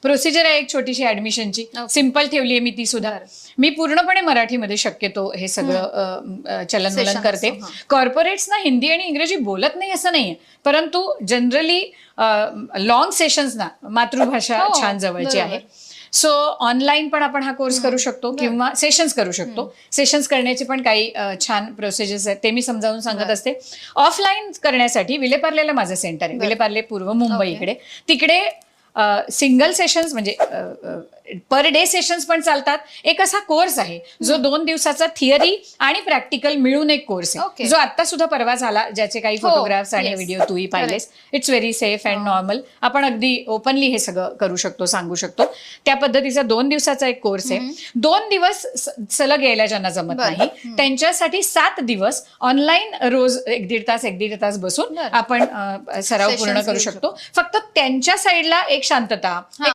Procedure आहे एक छोटीशी ऍडमिशनची, सिंपल ठेवली आहे मी ती सुद्धा. मी पूर्णपणे मराठीमध्ये शक्यतो हे सगळं चलनवलन करते. कॉर्पोरेट्स ना हिंदी आणि इंग्रजी बोलत नाही असं नाहीये, परंतु जनरली लॉंग सेशन्स ना मातृभाषा छान जवळची आहे. सो ऑनलाईन पण आपण हा कोर्स करू शकतो किंवा सेशन्स करू शकतो. सेशन्स करण्याची पण काही छान प्रोसिजर्स आहेत, ते मी समजावून सांगत असते. ऑफलाईन करण्यासाठी विलेपार्लेला माझं सेंटर आहे, विलेपार्ले पूर्व मुंबई इकडे. तिकडे सिंगल सेशन्स म्हणजे पर डे सेशन्स पण चालतात. एक असा कोर्स आहे जो 2 दिवसाचा थिअरी आणि प्रॅक्टिकल मिळून एक कोर्स आहे, जो आता सुद्धा परवा झाला, ज्याचे काही फोटोग्राफ्स आणि व्हिडिओ तूही पाहिलेस. It's very safe and normal. आपण अगदी ओपनली हे सगळं करू शकतो, सांगू शकतो. त्या पद्धतीचा 2 दिवसाचा एक कोर्स आहे. 2 दिवस सलग यायला ज्यांना जमत नाही त्यांच्यासाठी 7 दिवस ऑनलाईन रोज 1-1.5 तास बसून आपण सराव पूर्ण करू शकतो. फक्त त्यांच्या साईडला एक शांतता,